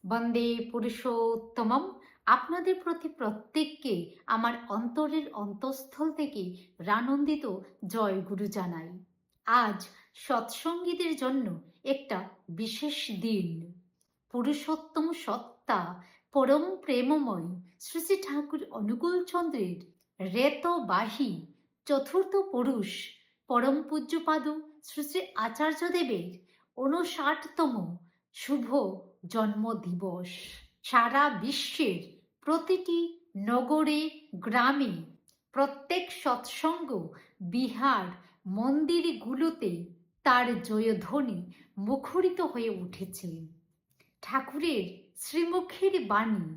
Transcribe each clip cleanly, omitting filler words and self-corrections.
বন্দে পুরুষোত্তমম। আপনাদের প্রতি প্রত্যেককে আমার অন্তরের অন্তঃস্থল থেকে রানন্দিত জয় গুরু জানাই। আজ সৎসঙ্গীদের জন্য একটা বিশেষ দিন। পুরুষোত্তম সত্তা পরম প্রেমময় শ্রী শ্রী ঠাকুর অনুকূল চন্দ্রের রেতবাহী চতুর্থ পুরুষ পরম পূজ্যপাদ শ্রী শ্রী আচার্যদেবের ৫৯তম শুভ জন্মদিবস। সারা বিশ্বের প্রতিটি নগরে গ্রামে প্রত্যেক সৎসঙ্গ বিহার মন্দিরগুলোতে তার জয়ধ্বনি মুখরিত হয়ে উঠেছে। ঠাকুরের শ্রীমুখের বাণী,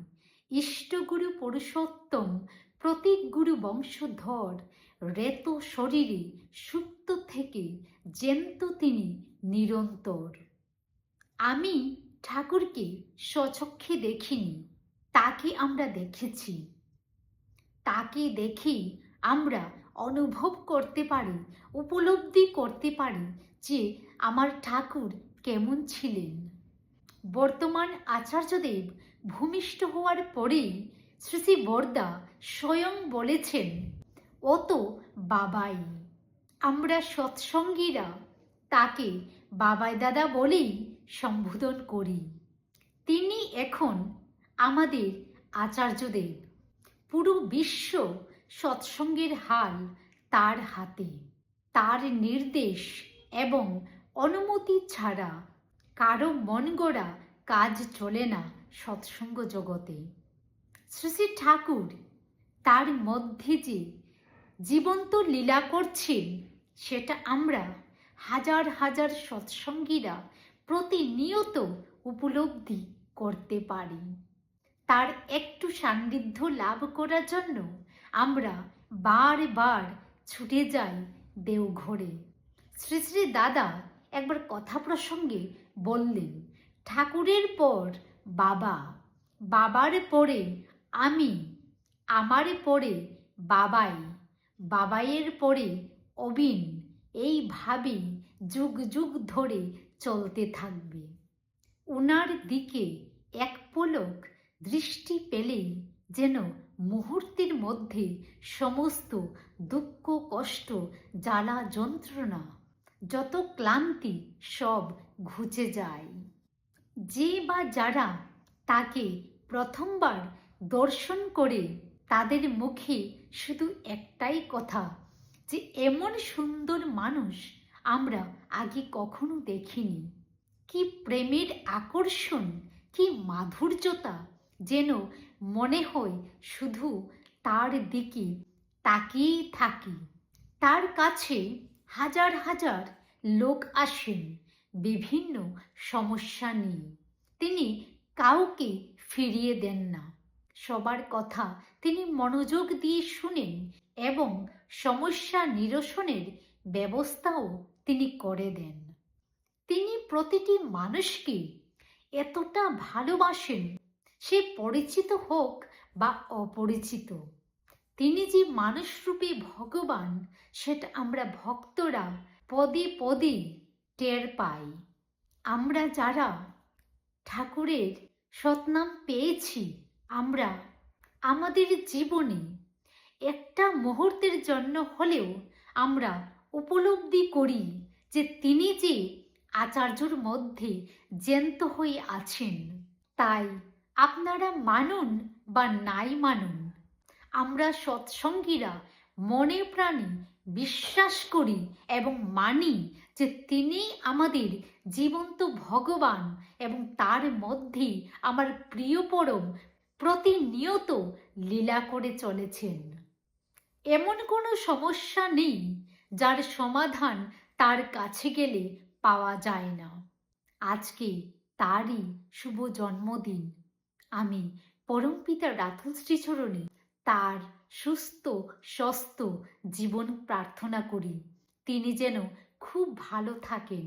ইষ্টগুরু পুরুষোত্তম প্রতীক গুরু বংশধর রেত শরীরে সুপ্ত থেকে জ্যান্ত তিনি নিরন্তর। আমি ঠাকুরকে স্বচক্ষে দেখিনি, তাকে আমরা দেখেছি। তাকে দেখি আমরা অনুভব করতে পারি, উপলব্ধি করতে পারি যে আমার ঠাকুর কেমন ছিলেন। বর্তমান আচার্যদেব ভূমিষ্ঠ হওয়ার পরেই শ্রী শ্রী বরদা স্বয়ং বলেছেন, ও তো বাবাই। আমরা সৎসঙ্গীরা তাকে বাবাই দাদা বলেই সম্বোধন করি। তিনি এখন আমাদের আচার্যদেব। পুরো বিশ্ব সৎসঙ্গের হাল তার হাতে। তার নির্দেশ এবং অনুমতি ছাড়া কারো মন গড়া কাজ চলে না সৎসঙ্গ জগতে। শ্রী শ্রী ঠাকুর তার মধ্যে যে জীবন্ত লীলা করছেন, সেটা আমরা হাজার হাজার সৎসঙ্গীরা প্রতিনিয়ত উপলব্ধি করতে পারি। তার একটু সান্নিধ্য লাভ করার জন্য আমরা বারবার ছুটে যাই দেওঘরে। শ্রী শ্রী দাদা একবার কথা প্রসঙ্গে বললেন, ঠাকুরের পর বাবা, বাবার পরে আমি, আমার পরে বাবাই, বাবাইয়ের পরে অবিন, এইভাবে যুগ যুগ ধরে চলতে থাকবে। ওনার দিকে এক পলক দৃষ্টি পেলেই যেন মুহূর্তের মধ্যে সমস্ত দুঃখ কষ্ট জ্বালা যন্ত্রণা যত ক্লান্তি সব ঘুচে যায়। যে বা যারা তাকে প্রথমবার দর্শন করে তাদের মুখে শুধু একটাই কথা, যে এমন সুন্দর মানুষ আমরা আগে কখনো দেখিনি। কি প্রেমের আকর্ষণ, কি মাধুর্যতা, যেন মনে হয় শুধু তার দিকে তাকিয়েই থাকি। তার কাছে হাজার হাজার লোক আসেন বিভিন্ন সমস্যা নিয়ে। তিনি কাউকে ফিরিয়ে দেন না। সবার কথা তিনি মনোযোগ দিয়ে শুনেন এবং সমস্যা নিরসনের ব্যবস্থাও তিনি করে দেন। তিনি প্রতিটি মানুষকে এতটা ভালোবাসেন, সে পরিচিত হোক বা অপরিচিত। তিনি যে মানুষরূপী ভগবান, সেটা আমরা ভক্তরা পদে পদে টের পাই। আমরা যারা ঠাকুরের সৎনাম পেয়েছি, আমরা আমাদের জীবনে একটা মুহূর্তের জন্য হলেও আমরা উপলব্ধি করি যে তিনি যে আচার্যর মধ্যে জ্যান্ত হয়ে আছেন। তাই আপনারা মানুন বা নাই মানুন, আমরা সৎসঙ্গীরা মনে প্রাণে বিশ্বাস করি এবং মানি যে তিনি আমাদের জীবন্ত ভগবান এবং তার মধ্যে আমার প্রিয় পরম প্রতিনিয়ত লীলা করে চলেছেন। এমন কোনো সমস্যা নেই যার সমাধান তার কাছে গেলে পাওয়া যায় না। আজকে তারই শুভ জন্মদিন। আমি পরমপিতা রাতুল শ্রীচরণে তার সুস্থ স্বস্থ জীবন প্রার্থনা করি। তিনি যেন খুব ভালো থাকেন।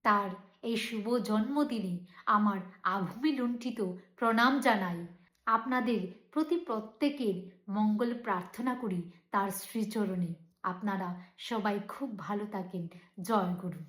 তার এই শুভ জন্মদিনে আমার আভূমি লুণ্ঠিত প্রণাম জানাই। আপনাদের প্রতি প্রত্যেকের মঙ্গল প্রার্থনা করি তার শ্রীচরণে। আপনারা সবাই খুব ভালো থাকেন। জয় গুরু।